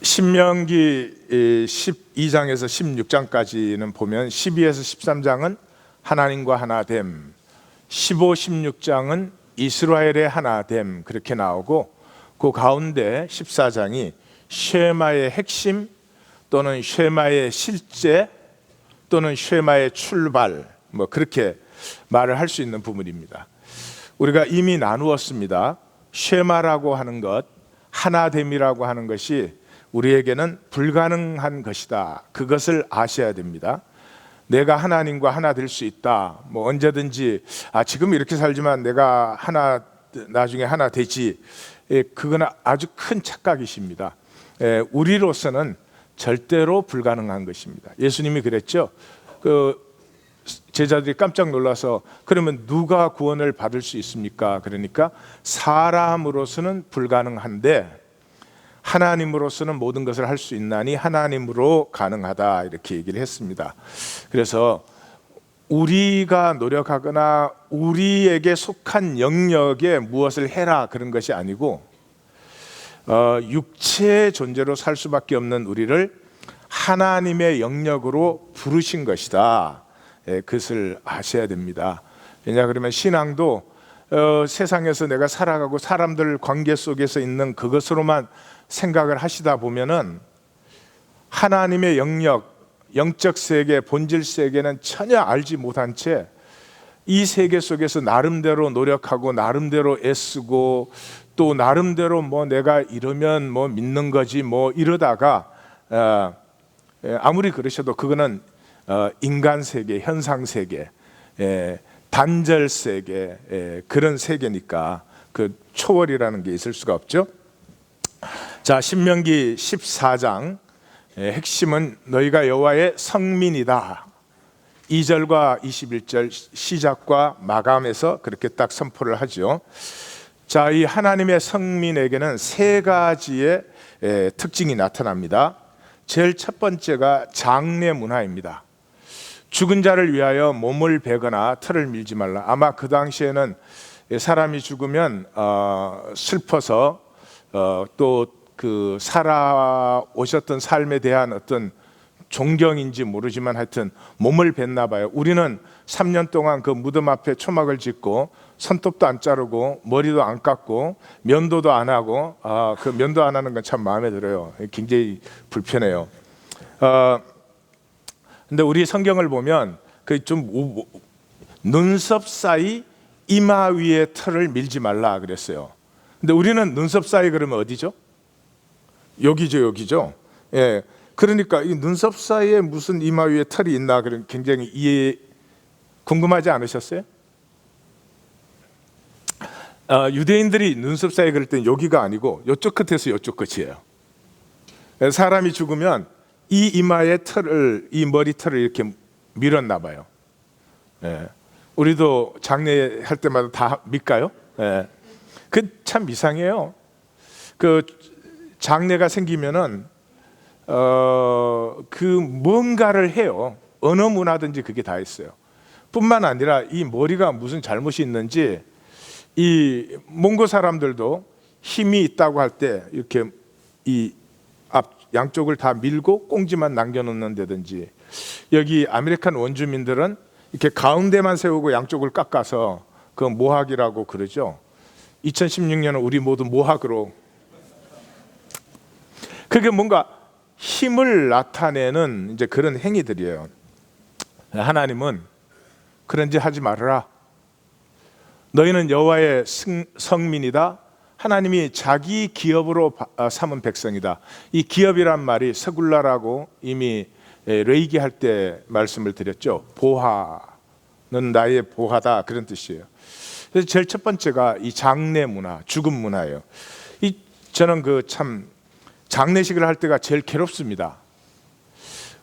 신명기 12장에서 16장까지는 보면 12에서 13장은 하나님과 하나됨, 15, 16장은 이스라엘의 하나됨 그렇게 나오고, 그 가운데 14장이 쉐마의 핵심 또는 쉐마의 실제 또는 쉐마의 출발, 뭐 그렇게 말을 할 수 있는 부분입니다. 우리가 이미 나누었습니다. 쉐마라고 하는 것, 하나됨이라고 하는 것이 우리에게는 불가능한 것이다. 그것을 아셔야 됩니다. 내가 하나님과 하나 될 수 있다. 뭐 언제든지 지금 이렇게 살지만 내가 하나 나중에 하나 되지. 그거는 아주 큰 착각이십니다. 우리로서는 절대로 불가능한 것입니다. 예수님이 그랬죠. 그 제자들이 깜짝 놀라서 그러면 누가 구원을 받을 수 있습니까? 그러니까 사람으로서는 불가능한데 하나님으로서는 모든 것을 할 수 있나니 하나님으로 가능하다, 이렇게 얘기를 했습니다. 그래서 우리가 노력하거나 우리에게 속한 영역에 무엇을 해라 그런 것이 아니고, 육체의 존재로 살 수밖에 없는 우리를 하나님의 영역으로 부르신 것이다. 그것을 아셔야 됩니다. 왜냐 그러면 신앙도 세상에서 내가 살아가고 사람들 관계 속에서 있는 그것으로만 생각을 하시다 보면은 하나님의 영역, 영적 세계, 본질 세계는 전혀 알지 못한 채 이 세계 속에서 나름대로 노력하고 나름대로 애쓰고 또 나름대로 뭐 내가 이러면 뭐 믿는 거지 뭐 이러다가 아무리 그러셔도 그거는 인간 세계, 현상 세계, 단절 세계, 그런 세계니까 그 초월이라는 게 있을 수가 없죠. 자, 신명기 14장 핵심은 너희가 여호와의 성민이다. 2절과 21절 시작과 마감에서 그렇게 딱 선포를 하죠. 자, 이 하나님의 성민에게는 세 가지의 특징이 나타납니다. 제일 첫 번째가 장례 문화입니다. 죽은 자를 위하여 몸을 베거나 털을 밀지 말라. 아마 그 당시에는 사람이 죽으면 슬퍼서 또 그 살아오셨던 삶에 대한 어떤 존경인지 모르지만 하여튼 몸을 뱉나 봐요. 우리는 3년 동안 그 무덤 앞에 초막을 짓고 손톱도 안 자르고 머리도 안 깎고 면도도 안 하고, 그 면도 안 하는 건 참 마음에 들어요. 굉장히 불편해요. 근데 우리 성경을 보면 그 좀 눈썹 사이 이마 위에 털을 밀지 말라 그랬어요. 근데 우리는 눈썹 사이 그러면 어디죠? 여기죠. 예. 그러니까 이 눈썹 사이에 무슨 이마 위에 털이 있나 그런 굉장히 궁금하지 않으셨어요? 유대인들이 눈썹 사이 그럴 때는 여기가 아니고 이쪽 끝에서 이쪽 끝이에요. 사람이 죽으면 이 이마의 털을, 이 머리털을 이렇게 밀었나 봐요. 예. 우리도 장례할 때마다 다 밀까요? 예. 그 참 이상해요. 그 장례가 생기면은 그 뭔가를 해요. 어느 문화든지 그게 다 있어요. 뿐만 아니라 이 머리가 무슨 잘못이 있는지 이 몽고 사람들도 힘이 있다고 할 때 이렇게 이 앞 양쪽을 다 밀고 꽁지만 남겨놓는다든지, 여기 아메리칸 원주민들은 이렇게 가운데만 세우고 양쪽을 깎아서 그 모학이라고 그러죠. 2016년은 우리 모두 모학으로, 그게 뭔가 힘을 나타내는 이제 그런 행위들이에요. 하나님은 그런 짓 하지 말아라. 너희는 여호와의 성민이다. 하나님이 자기 기업으로 삼은 백성이다. 이 기업이란 말이 서굴라라고 이미 레이기 할 때 말씀을 드렸죠. 보화는 나의 보화다, 그런 뜻이에요. 그래서 제일 첫 번째가 이 장례 문화, 죽음 문화예요. 저는 그 참 장례식을 할 때가 제일 괴롭습니다.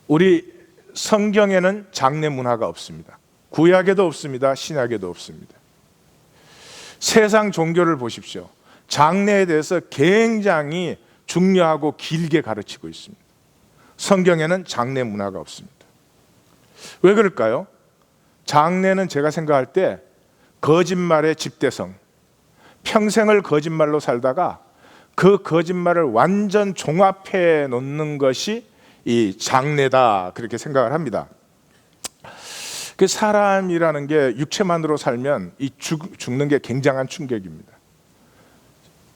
우리 성경에는 장례 문화가 없습니다. 구약에도 없습니다. 신약에도 없습니다. 세상 종교를 보십시오. 장례에 대해서 굉장히 중요하고 길게 가르치고 있습니다. 성경에는 장례 문화가 없습니다. 왜 그럴까요? 장례는 제가 생각할 때 거짓말의 집대성, 평생을 거짓말로 살다가 그 거짓말을 완전 종합해 놓는 것이 이 장래다, 그렇게 생각을 합니다. 그 사람이라는 게 육체만으로 살면 이 죽는 게 굉장한 충격입니다.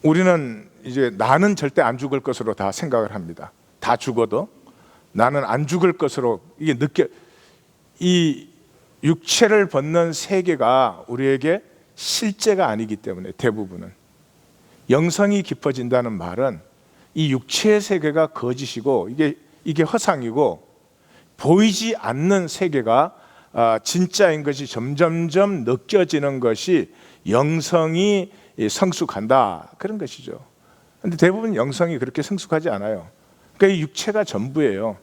우리는 이제 나는 절대 안 죽을 것으로 다 생각을 합니다. 다 죽어도 나는 안 죽을 것으로 이게 이 육체를 벗는 세계가 우리에게 실제가 아니기 때문에, 대부분은 영성이 깊어진다는 말은 이 육체의 세계가 거짓이고 이게 허상이고 보이지 않는 세계가 진짜인 것이 점점점 느껴지는 것이 영성이 성숙한다, 그런 것이죠. 근데 대부분 영성이 그렇게 성숙하지 않아요. 그러니까 이 육체가 전부예요.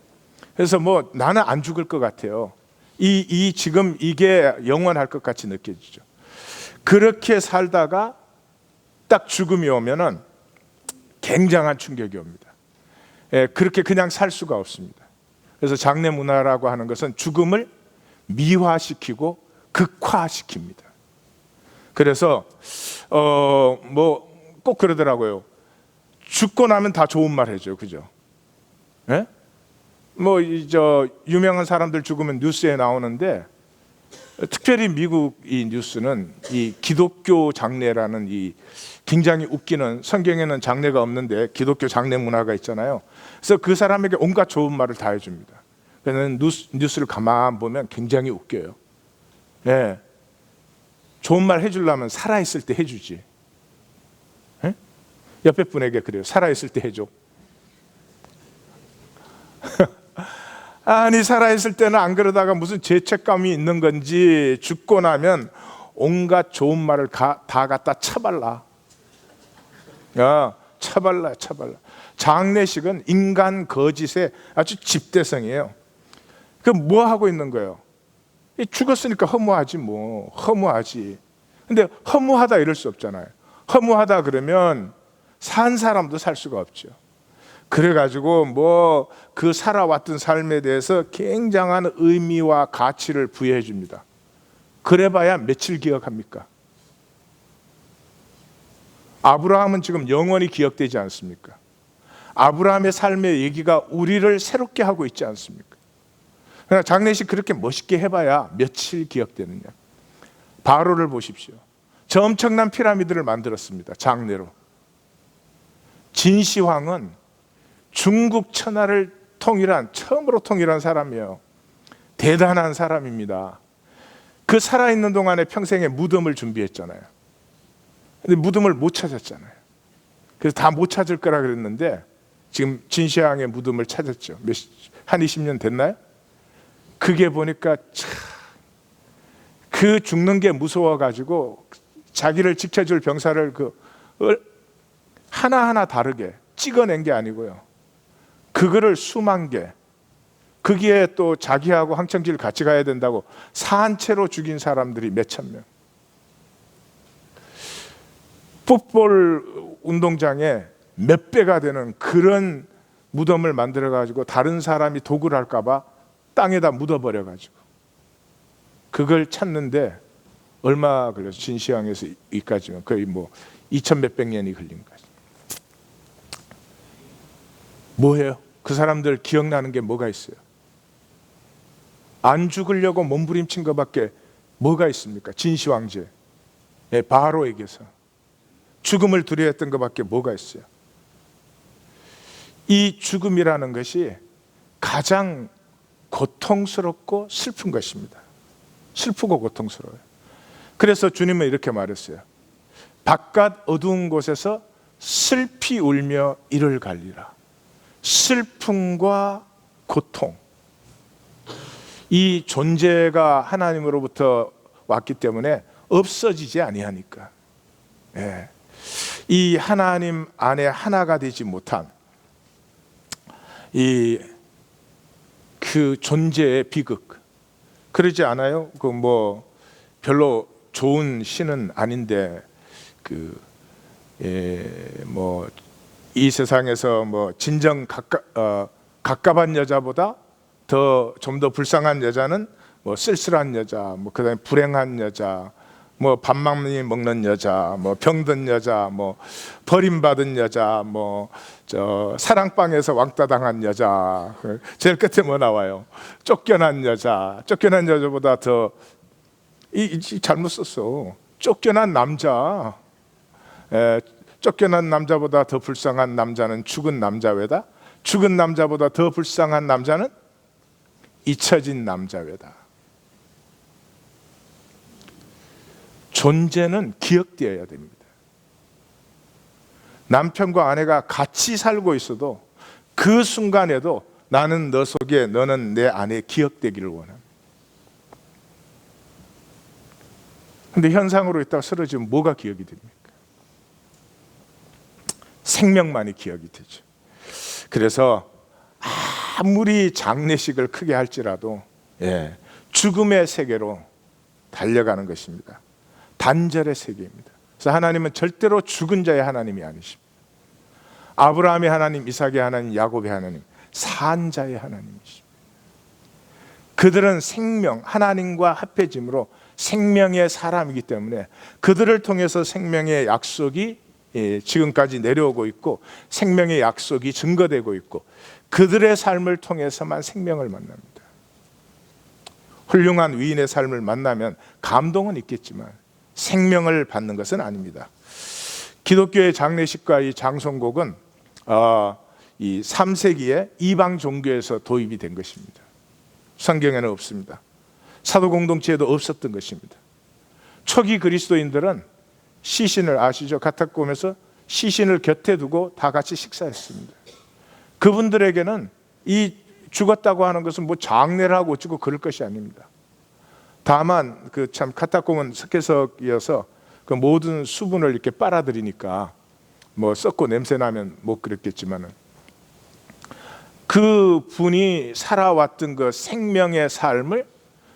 그래서 뭐 나는 안 죽을 것 같아요. 지금 이게 영원할 것 같이 느껴지죠. 그렇게 살다가 딱 죽음이 오면은 굉장한 충격이 옵니다. 그렇게 그냥 살 수가 없습니다. 그래서 장래 문화라고 하는 것은 죽음을 미화시키고 극화시킵니다. 그래서 뭐 꼭 그러더라고요. 죽고 나면 다 좋은 말 해줘, 그죠? 예? 뭐 유명한 사람들 죽으면 뉴스에 나오는데, 특별히 미국 이 뉴스는 이 기독교 장례라는 이 굉장히 웃기는, 성경에는 장례가 없는데 기독교 장례 문화가 있잖아요. 그래서 그 사람에게 온갖 좋은 말을 다 해줍니다. 그래서 뉴스를 가만 보면 굉장히 웃겨요. 예. 좋은 말 해주려면 살아있을 때 해주지. 예? 옆에 분에게 그래요. 살아있을 때 해줘. 아니, 살아있을 때는 안 그러다가 무슨 죄책감이 있는 건지 죽고 나면 온갖 좋은 말을 다 갖다 쳐발라. 쳐발라. 장례식은 인간 거짓의 아주 집대성이에요. 그 뭐 하고 있는 거예요? 죽었으니까 허무하지, 뭐 허무하지. 근데 허무하다 이럴 수 없잖아요. 허무하다 그러면 산 사람도 살 수가 없죠. 그래가지고 뭐 그 살아왔던 삶에 대해서 굉장한 의미와 가치를 부여해 줍니다. 그래봐야 며칠 기억합니까? 아브라함은 지금 영원히 기억되지 않습니까? 아브라함의 삶의 얘기가 우리를 새롭게 하고 있지 않습니까? 그러나 장례식 그렇게 멋있게 해봐야 며칠 기억되느냐. 바로를 보십시오. 저 엄청난 피라미드를 만들었습니다. 장례로. 진시황은 중국 천하를 처음으로 통일한 사람이에요. 대단한 사람입니다. 그 살아있는 동안에 평생에 무덤을 준비했잖아요. 근데 무덤을 못 찾았잖아요. 그래서 다 못 찾을 거라 그랬는데 지금 진시황의 무덤을 찾았죠. 한 20년 됐나요? 그게 보니까 그 죽는 게 무서워가지고 자기를 지켜줄 병사를 하나하나 다르게 찍어낸 게 아니고요. 그거를 수만 개, 거기에 또 자기하고 항청질 같이 가야 된다고 산채로 죽인 사람들이 몇천 명. 풋볼 운동장에 몇 배가 되는 그런 무덤을 만들어가지고 다른 사람이 도굴 할까봐 땅에다 묻어버려가지고 그걸 찾는데 얼마 걸려서 진시황에서 여기까지는 거의 뭐 2,000몇백 년이 걸린 거죠. 뭐예요? 그 사람들 기억나는 게 뭐가 있어요? 안 죽으려고 몸부림친 것밖에 뭐가 있습니까? 진시황제, 바로에게서 죽음을 두려워했던 것밖에 뭐가 있어요? 이 죽음이라는 것이 가장 고통스럽고 슬픈 것입니다. 슬프고 고통스러워요. 그래서 주님은 이렇게 말했어요. 바깥 어두운 곳에서 슬피 울며 이를 갈리라. 슬픔과 고통, 이 존재가 하나님으로부터 왔기 때문에 없어지지 아니하니까, 이 하나님 안에 하나가 되지 못한 그 존재의 비극, 그러지 않아요? 그 뭐 별로 좋은 시는 아닌데 뭐 이 세상에서 뭐 진정 가깝한 여자보다 좀 더 불쌍한 여자는 뭐 쓸쓸한 여자, 뭐 그다음에 불행한 여자, 뭐 밥 많이 먹는 여자, 뭐 병든 여자, 뭐 버림받은 여자, 뭐 저 사랑방에서 왕따 당한 여자. 제일 끝에 뭐 나와요? 쫓겨난 여자. 쫓겨난 여자보다 더 잘못 썼어. 쫓겨난 남자. 쫓겨난 남자보다 더 불쌍한 남자는 죽은 남자 외다. 죽은 남자보다 더 불쌍한 남자는 잊혀진 남자 외다. 존재는 기억되어야 됩니다. 남편과 아내가 같이 살고 있어도 그 순간에도 나는 너 속에, 너는 내 안에 기억되기를 원합니다. 근데 현상으로 있다가 쓰러지면 뭐가 기억이 됩니까? 생명만이 기억이 되죠. 그래서 아무리 장례식을 크게 할지라도 죽음의 세계로 달려가는 것입니다. 단절의 세계입니다. 그래서 하나님은 절대로 죽은 자의 하나님이 아니십니다. 아브라함의 하나님, 이삭의 하나님, 야곱의 하나님, 산 자의 하나님이십니다. 그들은 생명, 하나님과 합해짐으로 생명의 사람이기 때문에 그들을 통해서 생명의 약속이 지금까지 내려오고 있고 생명의 약속이 증거되고 있고 그들의 삶을 통해서만 생명을 만납니다. 훌륭한 위인의 삶을 만나면 감동은 있겠지만 생명을 받는 것은 아닙니다. 기독교의 장례식과 이 장송곡은 이 3세기에 이방 종교에서 도입이 된 것입니다. 성경에는 없습니다. 사도 공동체에도 없었던 것입니다. 초기 그리스도인들은 시신을 아시죠? 카타콤에서 시신을 곁에 두고 다 같이 식사했습니다. 그분들에게는 이 죽었다고 하는 것은 뭐 장례를 하고 어쩌고 그럴 것이 아닙니다. 다만 그 참 카타콤은 석회석이어서 그 모든 수분을 이렇게 빨아들이니까 뭐 썩고 냄새 나면 못 그랬겠지만은 그 분이 살아왔던 그 생명의 삶을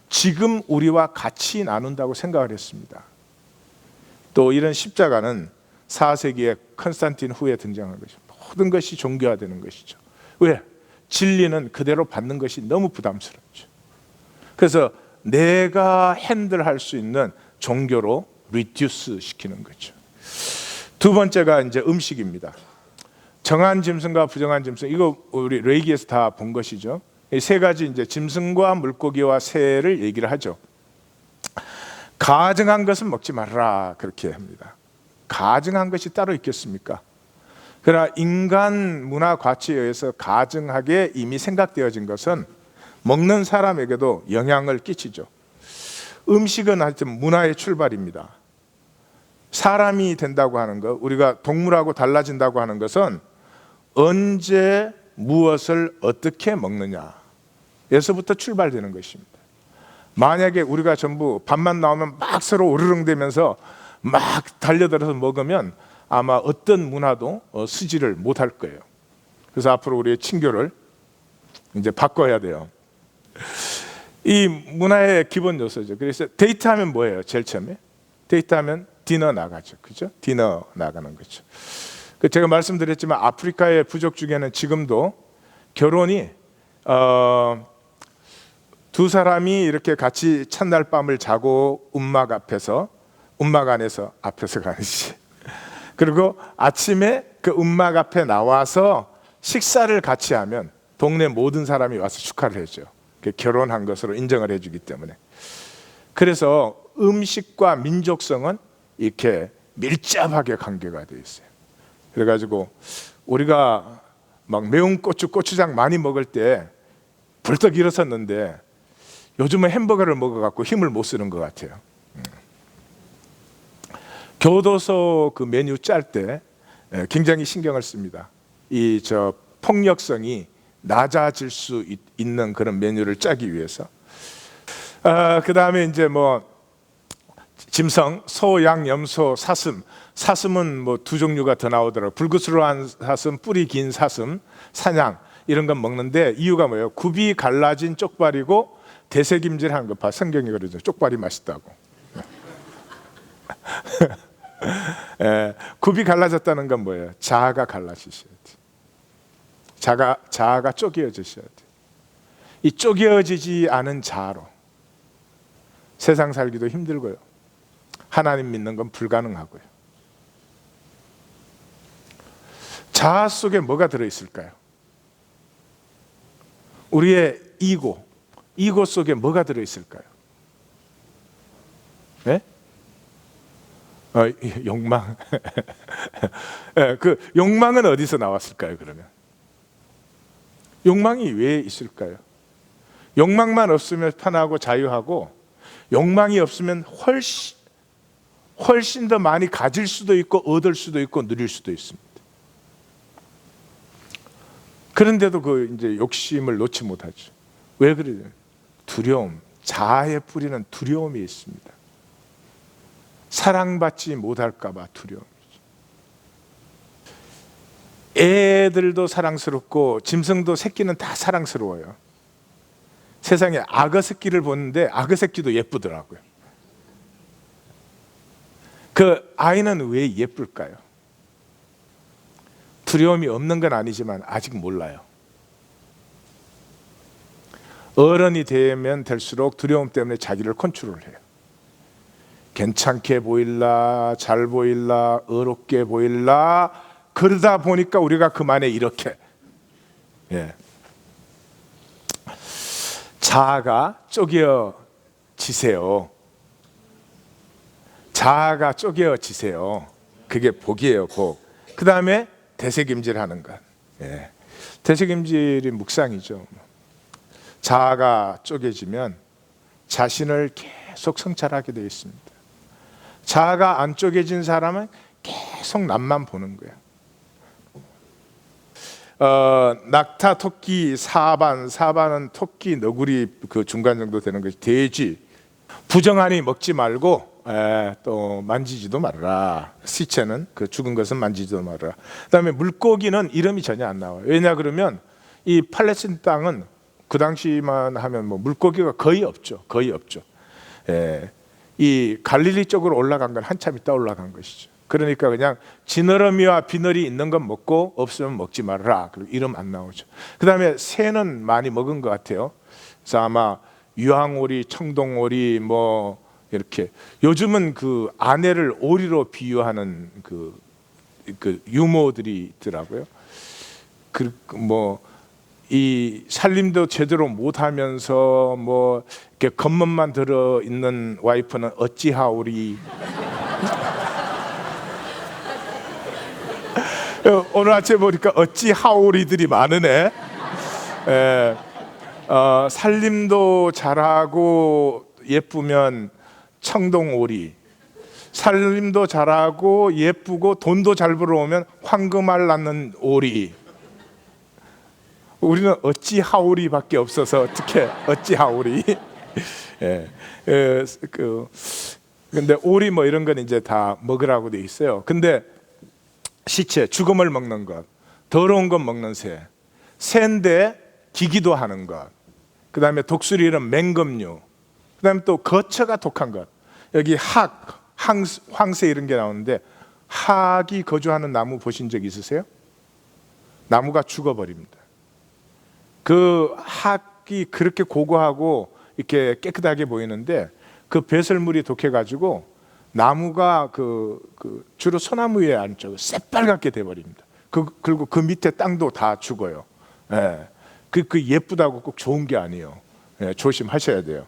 지금 우리와 같이 나눈다고 생각을 했습니다. 또 이런 십자가는 4세기에 컨스탄틴 후에 등장한 것이죠. 모든 것이 종교화되는 것이죠. 왜? 진리는 그대로 받는 것이 너무 부담스럽죠. 그래서 내가 핸들할 수 있는 종교로 리듀스 시키는 거죠. 두 번째가 이제 음식입니다. 정한 짐승과 부정한 짐승, 이거 우리 레이기에서 다 본 것이죠. 이 세 가지 이제 짐승과 물고기와 새를 얘기를 하죠. 가증한 것은 먹지 말라 그렇게 합니다. 가증한 것이 따로 있겠습니까? 그러나 인간 문화 가치에 의해서 가증하게 이미 생각되어진 것은 먹는 사람에게도 영향을 끼치죠. 음식은 하여튼 문화의 출발입니다. 사람이 된다고 하는 것, 우리가 동물하고 달라진다고 하는 것은 언제 무엇을 어떻게 먹느냐에서부터 출발되는 것입니다. 만약에 우리가 전부 밥만 나오면 막 서로 으르렁대면서 막 달려들어서 먹으면 아마 어떤 문화도 쓰지를 못할 거예요. 그래서 앞으로 우리의 친교를 이제 바꿔야 돼요. 이 문화의 기본 요소죠. 그래서 데이트하면 뭐예요? 제일 처음에 데이트하면 디너 나가죠, 그죠? 디너 나가는 거죠. 제가 말씀드렸지만 아프리카의 부족 중에는 지금도 결혼이 두 사람이 이렇게 같이 첫날 밤을 자고 움막 안에서 가는지, 그리고 아침에 그 움막 앞에 나와서 식사를 같이 하면 동네 모든 사람이 와서 축하를 해줘요. 결혼한 것으로 인정을 해주기 때문에. 그래서 음식과 민족성은 이렇게 밀접하게 관계가 되어 있어요. 그래가지고 우리가 막 매운 고추장 많이 먹을 때 벌떡 일어섰는데 요즘은 햄버거를 먹어갖고 힘을 못 쓰는 것 같아요. 교도소 그 메뉴 짤 때 굉장히 신경을 씁니다. 이 폭력성이 낮아질 수 있는 그런 메뉴를 짜기 위해서. 그 다음에 이제 뭐 짐승, 소, 양, 염소, 사슴. 사슴은 뭐 두 종류가 더 나오더라고요. 불구스러운 사슴, 뿌리 긴 사슴, 사냥 이런 건 먹는데 이유가 뭐예요? 굽이 갈라진 쪽발이고 대세김질하는 거 봐. 성경이 그러죠. 쪽발이 맛있다고. 굽이 갈라졌다는 건 뭐예요? 자아가 갈라지셔야 돼. 자아가 쪼개어지셔야 돼. 이 쪼개어지지 않은 자아로 세상 살기도 힘들고요. 하나님 믿는 건 불가능하고요. 자아 속에 뭐가 들어있을까요? 우리의 이고 속에 뭐가 들어있을까요? 네? 욕망. 네, 그 욕망은 어디서 나왔을까요? 그러면 욕망이 왜 있을까요? 욕망만 없으면 편하고 자유하고, 욕망이 없으면 훨씬 더 많이 가질 수도 있고 얻을 수도 있고 누릴 수도 있습니다. 그런데도 그 이제 욕심을 놓지 못하죠. 왜 그래요? 두려움, 자아의 뿌리는 두려움이 있습니다. 사랑받지 못할까 봐 두려움이죠. 애들도 사랑스럽고 짐승도 새끼는 다 사랑스러워요. 세상에 악어 새끼를 보는데 악어 새끼도 예쁘더라고요. 그 아이는 왜 예쁠까요? 두려움이 없는 건 아니지만 아직 몰라요. 어른이 되면 될수록 두려움 때문에 자기를 컨트롤해요. 괜찮게 보일라, 잘 보일라, 어렵게 보일라, 그러다 보니까 우리가 그만에 이렇게, 자아가 쪼개어지세요. 자아가 쪼개어지세요. 그게 복이에요, 복. 그 다음에 되새김질하는 것. 되새김질이 묵상이죠. 자아가 쪼개지면 자신을 계속 성찰하게 되어 있습니다. 자아가 안 쪼개진 사람은 계속 남만 보는 거야. 낙타, 토끼, 사반은 토끼, 너구리 그 중간 정도 되는 것이 돼지. 부정하니 먹지 말고 또 만지지도 말아라. 시체는 그 죽은 것은 만지지도 말아라. 그다음에 물고기는 이름이 전혀 안 나와요. 왜냐 그러면 이 팔레스타인 땅은 그 당시만 하면 뭐 물고기가 거의 없죠. 이 갈릴리 쪽으로 올라간 건 한참 있다 올라간 것이죠. 그러니까 그냥 지느러미와 비늘이 있는 건 먹고 없으면 먹지 말아라. 그리고 이름 안 나오죠. 그 다음에 새는 많이 먹은 것 같아요. 그래서 아마 유황오리, 청동오리 뭐 이렇게, 요즘은 그 아내를 오리로 비유하는 그 유모들이 있더라고요. 이 살림도 제대로 못하면서 뭐 이렇게 겉멋만 들어 있는 와이프는 어찌하오리. 오늘 아침에 보니까 어찌하오리들이 많으네. 살림도 잘하고 예쁘면 청동오리, 살림도 잘하고 예쁘고 돈도 잘 벌어오면 황금알 낳는 오리. 우리는 어찌하오리밖에 없어서 어떻게 어찌하오리. 근데 오리 뭐 이런 건 이제 다 먹으라고 돼 있어요. 근데 시체, 죽음을 먹는 것, 더러운 것 먹는 새인데 기기도 하는 것, 그 다음에 독수리 이런 맹금류, 그 다음에 또 거처가 독한 것. 여기 황새 이런 게 나오는데, 학이 거주하는 나무 보신 적 있으세요? 나무가 죽어버립니다. 그 학이 그렇게 고고하고 이렇게 깨끗하게 보이는데 그 배설물이 독해가지고 나무가 주로 소나무 위에 안쪽으로 새빨갛게 돼버립니다. 그리고 그 밑에 땅도 다 죽어요. 그 예쁘다고 꼭 좋은 게 아니에요. 조심하셔야 돼요.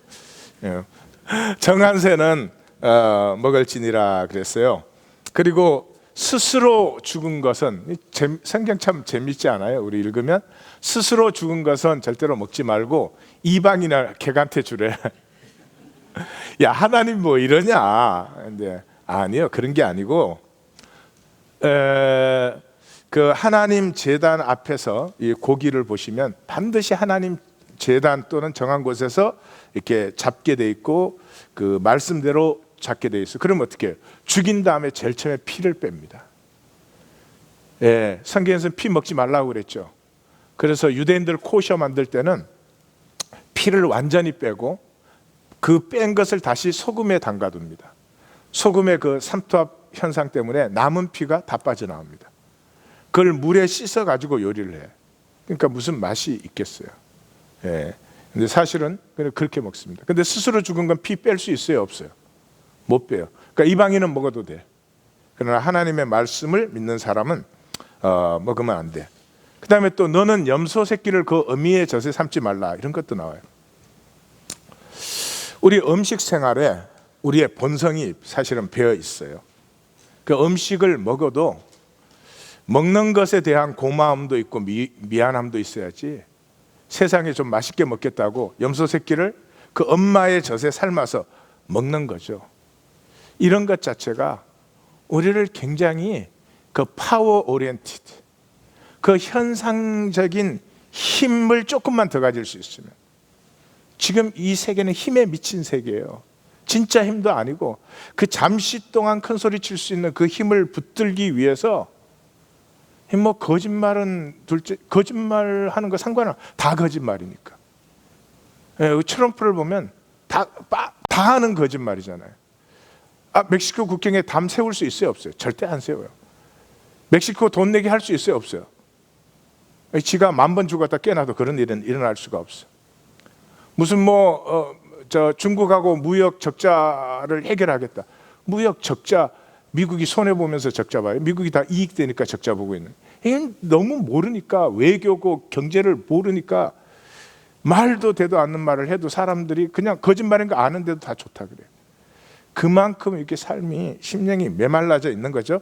정한 새는 먹을지니라 그랬어요. 그리고 스스로 죽은 것은, 성경 참 재밌지 않아요? 우리 읽으면 스스로 죽은 것은 절대로 먹지 말고 이방이나 개한테 주래. 야, 하나님 뭐 이러냐? 근데 아니요, 그런 게 아니고, 그 하나님 제단 앞에서 이 고기를 보시면 반드시 하나님 제단 또는 정한 곳에서 이렇게 잡게 돼 있고 그 말씀대로 잡게 돼 있어. 그럼 어떻게 해요? 죽인 다음에 제일 처음에 피를 뺍니다. 성경에서는 피 먹지 말라고 그랬죠. 그래서 유대인들 코셔 만들 때는 피를 완전히 빼고 그 뺀 것을 다시 소금에 담가둡니다. 소금의 그 삼투압 현상 때문에 남은 피가 다 빠져나옵니다. 그걸 물에 씻어 가지고 요리를 해. 그러니까 무슨 맛이 있겠어요. 근데 사실은 그렇게 먹습니다. 근데 스스로 죽은 건 피 뺄 수 있어요, 없어요? 못 빼요. 그러니까 이방인은 먹어도 돼. 그러나 하나님의 말씀을 믿는 사람은 먹으면 안 돼. 그 다음에 또 너는 염소 새끼를 그 어미의 젖에 삼지 말라, 이런 것도 나와요. 우리 음식 생활에 우리의 본성이 사실은 배어 있어요. 그 음식을 먹어도 먹는 것에 대한 고마움도 있고 미안함도 있어야지, 세상에 좀 맛있게 먹겠다고 염소 새끼를 그 엄마의 젖에 삶아서 먹는 거죠. 이런 것 자체가 우리를 굉장히 그 파워 오리엔티드, 그 현상적인 힘을 조금만 더 가질 수 있으면, 지금 이 세계는 힘에 미친 세계예요. 진짜 힘도 아니고 그 잠시 동안 큰 소리 칠 수 있는 그 힘을 붙들기 위해서 뭐 거짓말은 둘째, 거짓말하는 거 상관은 다 거짓말이니까. 트럼프를 보면 다 하는 거짓말이잖아요. 멕시코 국경에 담 세울 수 있어요, 없어요? 절대 안 세워요. 멕시코 돈 내게 할 수 있어요, 없어요? 지가 10,000번 죽었다 깨어나도 그런 일은 일어날 수가 없어. 무슨 중국하고 무역 적자를 해결하겠다. 무역 적자, 미국이 손해 보면서 적자 봐요. 미국이 다 이익 되니까 적자 보고 있는. 이건 너무 모르니까, 외교고 경제를 모르니까 말도 되도 않는 말을 해도 사람들이 그냥 거짓말인 거 아는데도 다 좋다 그래요. 그만큼 이렇게 삶이, 심령이 메말라져 있는 거죠.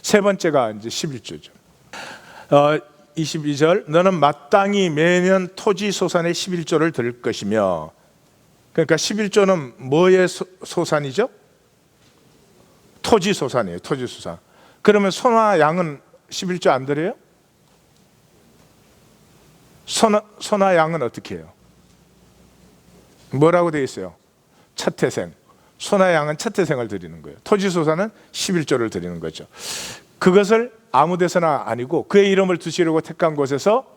세 번째가 이제 11조죠. 22절, 너는 마땅히 매년 토지 소산의 11조를 드릴 것이며, 그러니까 11조는 뭐의 소산이죠? 토지 소산이에요. 토지 소산. 그러면 소나 양은 11조 안 드려요? 소나 양은 어떻게 해요? 뭐라고 되어 있어요? 첫 태생. 소나 양은 첫 태생을 드리는 거예요. 토지 소산은 11조를 드리는 거죠. 그것을 아무 데서나 아니고 그의 이름을 두시려고 택한 곳에서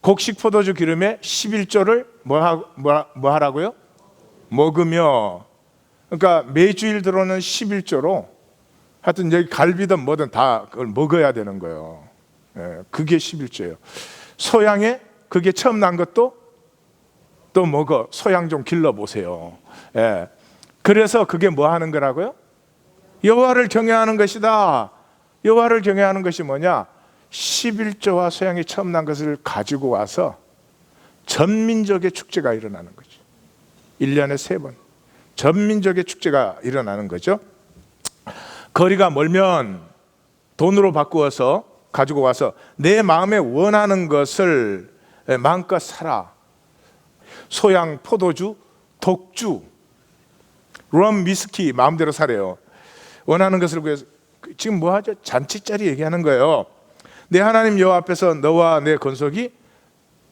곡식 포도주 기름에 11조를 뭐 하라고요? 먹으며. 그러니까 매주일 들어오는 11조로 하여튼 여기 갈비든 뭐든 다 그걸 먹어야 되는 거예요. 그게 11조예요. 소양에 그게 처음 난 것도 또 먹어. 소양 좀 길러보세요. 그래서 그게 뭐 하는 거라고요? 여호와를 경외하는 것이다. 여호와를 경외하는 것이 뭐냐? 11조와 소양이 처음 난 것을 가지고 와서 전민족의 축제가 일어나는 거죠. 1년에 3번 전민족의 축제가 일어나는 거죠. 거리가 멀면 돈으로 바꾸어서 가지고 와서 내 마음에 원하는 것을 마음껏 사라. 소양, 포도주, 독주, 럼, 위스키 마음대로 사래요. 원하는 것을 구해서. 지금 뭐 하죠? 잔치자리 얘기하는 거예요. 내 하나님 여호와 앞에서 너와 내 건속이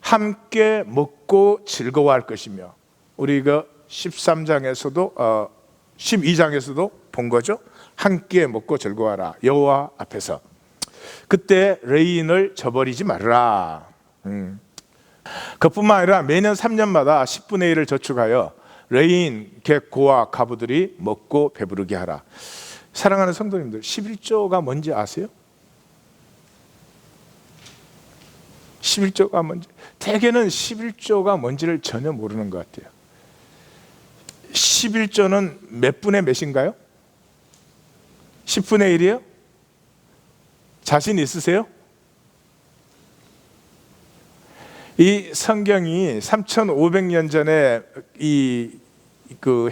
함께 먹고 즐거워할 것이며, 우리 그 13장에서도 12장에서도 본 거죠. 함께 먹고 즐거워하라, 여호와 앞에서. 그때 레인을 저버리지 말라. 그뿐만 아니라 매년 3년마다 10분의 1을 저축하여 레인, 객, 고와 가부들이 먹고 배부르게 하라. 사랑하는 성도님들, 11조가 뭔지 아세요? 11조가 뭔지, 대개는 11조가 뭔지를 전혀 모르는 것 같아요. 11조는 몇 분의 몇인가요? 10분의 1이에요? 자신 있으세요? 이 성경이 3,500년 전에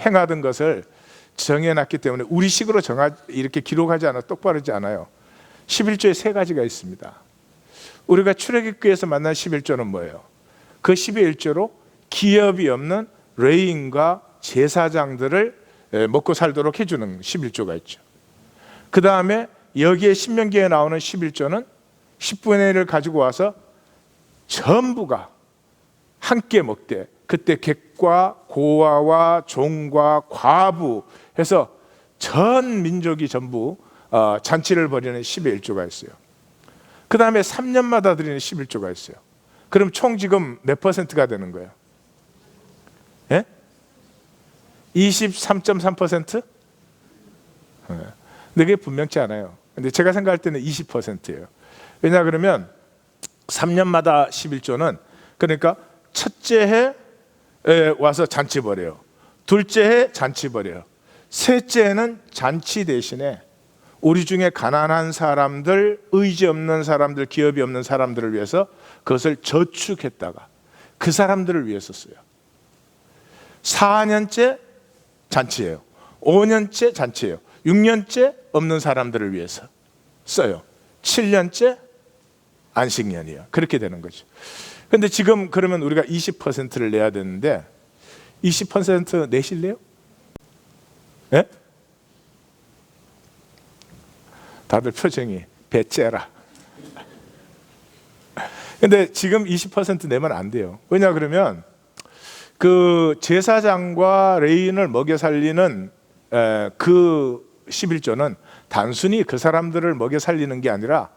행하던 것을 정해놨기 때문에 우리 식으로 이렇게 기록하지 않아, 똑바르지 않아요. 11조에 3가지가 있습니다. 우리가 출애굽기에서 만난 11조는 뭐예요? 그 11조로 기업이 없는 레위인과 제사장들을 먹고 살도록 해주는 11조가 있죠. 그 다음에 여기에 신명기에 나오는 11조는 10분의 1을 가지고 와서 전부가 함께 먹되, 그때 객과 고아와 종과 과부 해서 전 민족이 전부 잔치를 벌이는 11조가 있어요. 그 다음에 3년마다 드리는 11조가 있어요. 그럼 총 지금 몇 퍼센트가 되는 거예요? 23.3%? 근데 그게 분명치 않아요. 근데 제가 생각할 때는 20%예요. 왜냐 그러면 3년마다 11조는, 그러니까 첫째 해에 와서 잔치 벌여요. 둘째 해 잔치 벌여요. 셋째 해는 잔치 대신에 우리 중에 가난한 사람들, 의지 없는 사람들, 기업이 없는 사람들을 위해서 그것을 저축했다가 그 사람들을 위해서 써요. 4년째 잔치예요. 5년째 잔치예요. 6년째 없는 사람들을 위해서 써요. 7년째 안식년이에요. 그렇게 되는 거죠. 근데 지금 그러면 우리가 20%를 내야 되는데 20% 내실래요? 예? 다들 표정이 배째라. 근데 지금 20% 내면 안 돼요. 왜냐 그러면 그 제사장과 레위인을 먹여 살리는 그 11조는 단순히 그 사람들을 먹여 살리는 게 아니라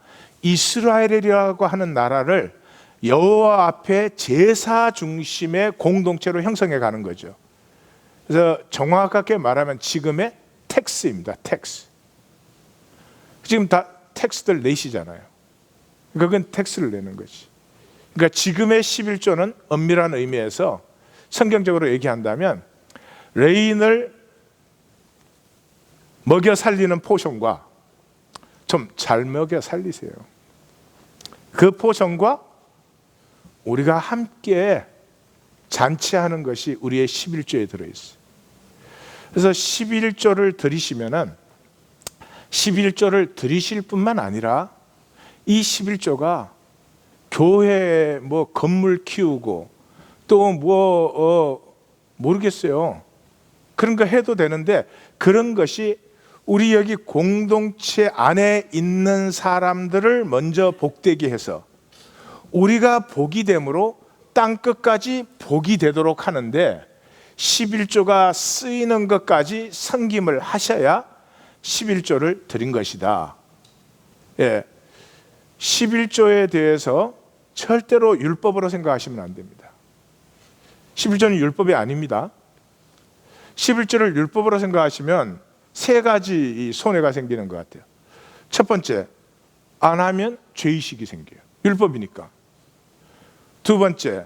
이스라엘이라고 하는 나라를 여호와 앞에 제사 중심의 공동체로 형성해 가는 거죠. 그래서 정확하게 말하면 지금의 텍스입니다. 텍스. 지금 다 텍스들 내시잖아요. 그건 텍스를 내는 거지. 그러니까 지금의 11조는 엄밀한 의미에서 성경적으로 얘기한다면 레인을 먹여 살리는 포션과 좀 잘 먹여 살리세요. 그 포션과 우리가 함께 잔치하는 것이 우리의 11조에 들어있어요. 그래서 11조를 드리시면은 11조를 드리실 뿐만 아니라 이 11조가 교회 뭐 건물 키우고 또 모르겠어요. 그런 거 해도 되는데 그런 것이 우리 여기 공동체 안에 있는 사람들을 먼저 복되게 해서 우리가 복이 됨으로 땅끝까지 복이 되도록 하는데 11조가 쓰이는 것까지 섬김을 하셔야 11조를 드린 것이다. 예, 11조에 대해서 절대로 율법으로 생각하시면 안 됩니다. 11조는 율법이 아닙니다. 11조를 율법으로 생각하시면 세 가지 손해가 생기는 것 같아요. 첫 번째, 안 하면 죄의식이 생겨요. 율법이니까. 두 번째,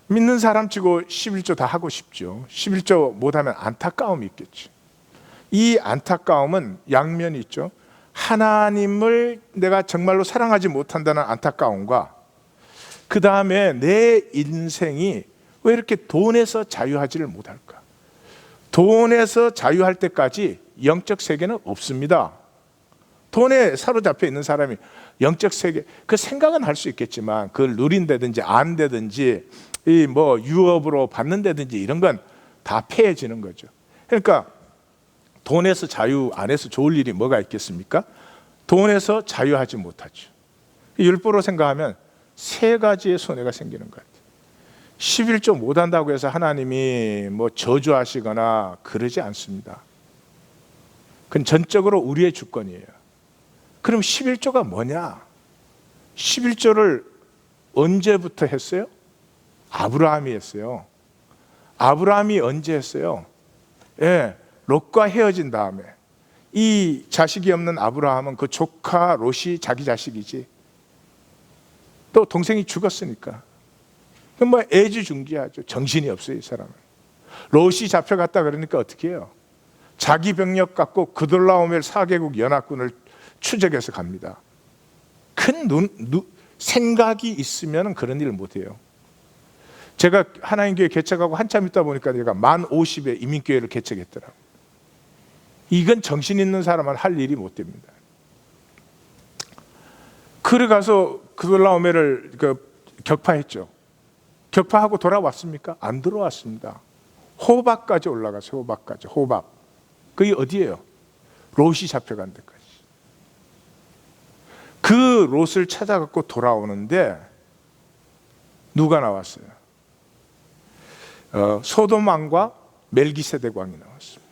믿는 사람 치고 11조 다 하고 싶죠. 11조 못하면 안타까움이 있겠죠. 이 안타까움은 양면이 있죠. 하나님을 내가 정말로 사랑하지 못한다는 안타까움과 그 다음에 내 인생이 왜 이렇게 돈에서 자유하지를 못할까? 돈에서 자유할 때까지 영적 세계는 없습니다. 돈에 사로잡혀 있는 사람이 영적 세계, 그 생각은 할 수 있겠지만 그걸 누린다든지 안다든지 이 뭐 유업으로 받는다든지 이런 건 다 폐해지는 거죠. 그러니까 돈에서 자유 안에서 좋을 일이 뭐가 있겠습니까? 돈에서 자유하지 못하죠. 율법으로 생각하면 세 가지의 손해가 생기는 것 같아요. 11조 못한다고 해서 하나님이 뭐 저주하시거나 그러지 않습니다. 그건 전적으로 우리의 주권이에요. 그럼 11조가 뭐냐? 11조를 언제부터 했어요? 아브라함이 했어요. 아브라함이 언제 했어요? 예, 롯과 헤어진 다음에. 이 자식이 없는 아브라함은 그 조카 롯이 자기 자식이지. 또 동생이 죽었으니까. 뭐 애지중지하죠. 정신이 없어요, 이 사람은. 롯이 잡혀갔다 그러니까 어떻게 해요? 자기 병력 갖고 그돌라오멜 4개국 연합군을 추적해서 갑니다. 큰 생각이 있으면 그런 일을 못해요. 제가 하나님교회 개척하고 한참 있다 보니까 제가 만 50에 이민교회를 개척했더라고요. 이건 정신 있는 사람은 할 일이 못 됩니다. 그래 가서 그돌라오멜을 격파했죠. 격파하고 돌아왔습니까? 안 돌아왔습니다. 호박까지 올라가서 호박까지. 호박. 그게 어디예요? 롯이 잡혀간 데까지. 그 롯을 찾아갖고 돌아오는데 누가 나왔어요? 소돔 왕과 멜기세덱 왕이 나왔습니다.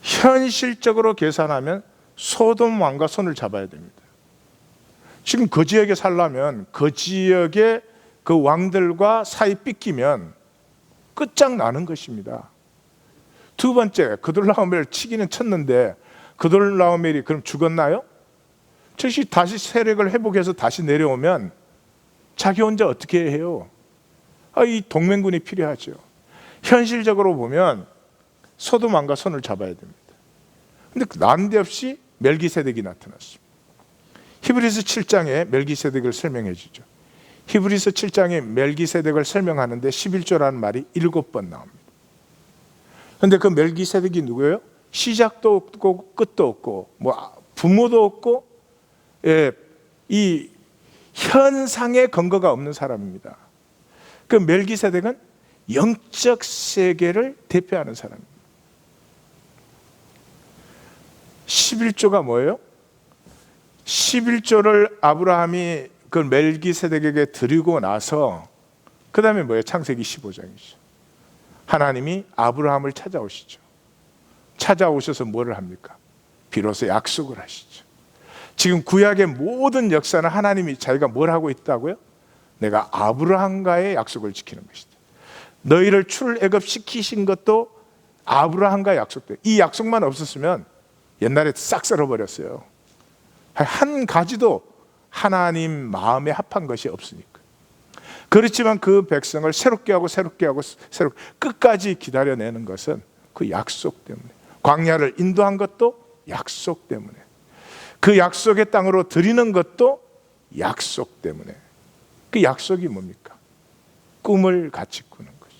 현실적으로 계산하면 소돔 왕과 손을 잡아야 됩니다. 지금 그 지역에 살려면 그 지역의 그 왕들과 사이 삐끼면 끝장나는 것입니다. 두 번째, 그돌라오멜 치기는 쳤는데 그돌라오멜이 그럼 죽었나요? 즉시 다시 세력을 회복해서 다시 내려오면 자기 혼자 어떻게 해요? 이 동맹군이 필요하죠. 현실적으로 보면 소돔왕과 손을 잡아야 됩니다. 근데 난데없이 멜기세덱이 나타났습니다. 히브리서 7장에 멜기세덱을 설명해 주죠. 히브리서 7장에 멜기세덱을 설명하는데 11조라는 말이 7번 나옵니다. 그런데 그 멜기세덱이 누구예요? 시작도 없고 끝도 없고 뭐 부모도 없고, 이 현상의 근거가 없는 사람입니다. 그 멜기세덱은 영적 세계를 대표하는 사람입니다. 11조가 뭐예요? 11조를 아브라함이 그 멜기세덱에게 드리고 나서 그 다음에 뭐예요? 창세기 15장이죠. 하나님이 아브라함을 찾아오시죠. 찾아오셔서 뭐를 합니까? 비로소 약속을 하시죠. 지금 구약의 모든 역사는 하나님이 자기가 뭘 하고 있다고요? 내가 아브라함과의 약속을 지키는 것이다. 너희를 출애굽시키신 것도 아브라함과의 약속돼. 이 약속만 없었으면 옛날에 싹 썰어버렸어요. 한 가지도 하나님 마음에 합한 것이 없으니까. 그렇지만 그 백성을 새롭게 하고 끝까지 기다려내는 것은 그 약속 때문에, 광야를 인도한 것도 약속 때문에, 그 약속의 땅으로 드리는 것도 약속 때문에. 그 약속이 뭡니까? 꿈을 같이 꾸는 거죠.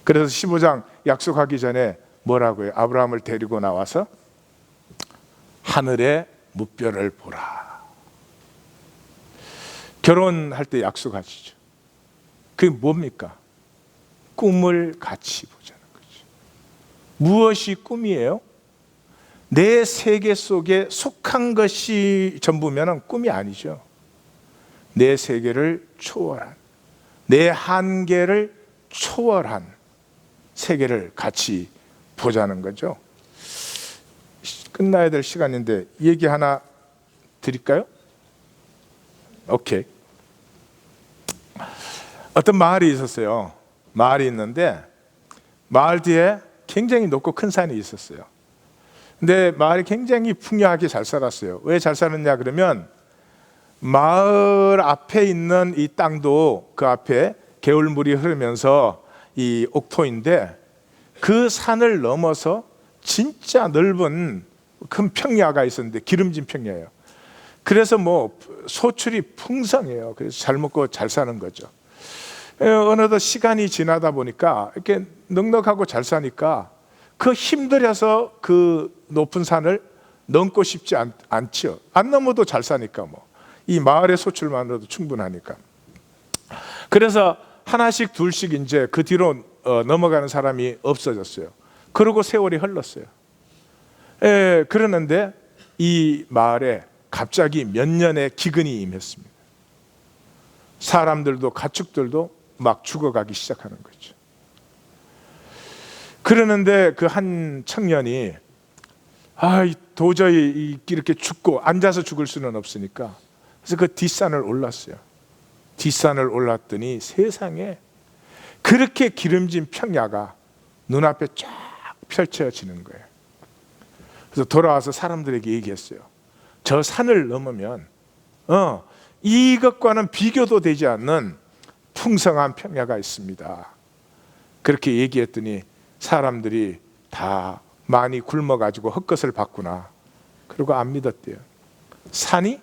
그래서 15장 약속하기 전에 뭐라고요? 아브라함을 데리고 나와서 하늘의 무뼈를 보라. 결혼할 때 약속하시죠. 그게 뭡니까? 꿈을 같이 보자는 거죠. 무엇이 꿈이에요? 내 세계 속에 속한 것이 전부면 꿈이 아니죠. 내 세계를 초월한, 내 한계를 초월한 세계를 같이 보자는 거죠. 끝나야 될 시간인데 얘기 하나 드릴까요? 오케이. 어떤 마을이 있었어요. 마을이 있는데 마을 뒤에 굉장히 높고 큰 산이 있었어요. 근데 마을이 굉장히 풍요하게 잘 살았어요. 왜 잘 살았냐 그러면 마을 앞에 있는 이 땅도 그 앞에 개울물이 흐르면서 이 옥토인데 그 산을 넘어서 진짜 넓은 큰 평야가 있었는데 기름진 평야예요. 그래서 뭐 소출이 풍성해요. 그래서 잘 먹고 잘 사는 거죠. 어느덧 시간이 지나다 보니까 이렇게 넉넉하고 잘 사니까 그 힘들어서 그 높은 산을 넘고 싶지 않죠. 안 넘어도 잘 사니까 뭐 이 마을의 소출만으로도 충분하니까. 그래서 하나씩 둘씩 이제 그 뒤로 넘어가는 사람이 없어졌어요. 그러고 세월이 흘렀어요. 그러는데 이 마을에 갑자기 몇 년의 기근이 임했습니다. 사람들도 가축들도 막 죽어가기 시작하는 거죠. 그러는데 그 한 청년이 도저히 이렇게 죽고 앉아서 죽을 수는 없으니까 그래서 그 뒷산을 올랐어요. 뒷산을 올랐더니 세상에 그렇게 기름진 평야가 눈앞에 쫙 펼쳐지는 거예요. 그래서 돌아와서 사람들에게 얘기했어요. 저 산을 넘으면 이것과는 비교도 되지 않는 풍성한 평야가 있습니다. 그렇게 얘기했더니 사람들이 다 많이 굶어가지고 헛것을 봤구나. 그리고 안 믿었대요. 산이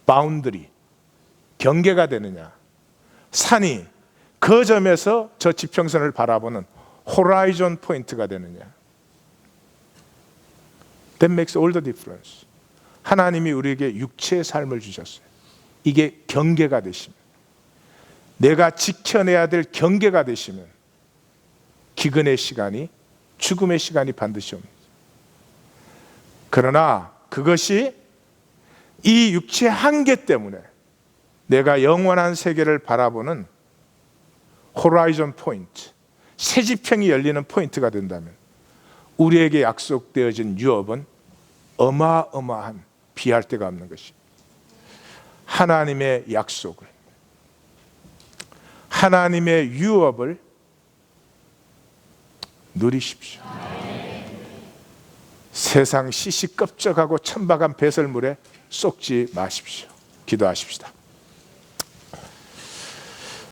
바운더리, 경계가 되느냐, 산이 그 점에서 저 지평선을 바라보는 호라이존 포인트가 되느냐. That makes all the difference. 하나님이 우리에게 육체의 삶을 주셨어요. 이게 경계가 되시면, 내가 지켜내야 될 경계가 되시면 기근의 시간이, 죽음의 시간이 반드시 옵니다. 그러나 그것이 이 육체의 한계 때문에 내가 영원한 세계를 바라보는 호라이존 포인트, 새지평이 열리는 포인트가 된다면 우리에게 약속되어진 유업은 어마어마한, 비할 데가 없는 것입니다. 하나님의 약속을, 하나님의 유업을 누리십시오. 세상 시시껍적하고 천박한 배설물에 쏙지 마십시오. 기도하십시다.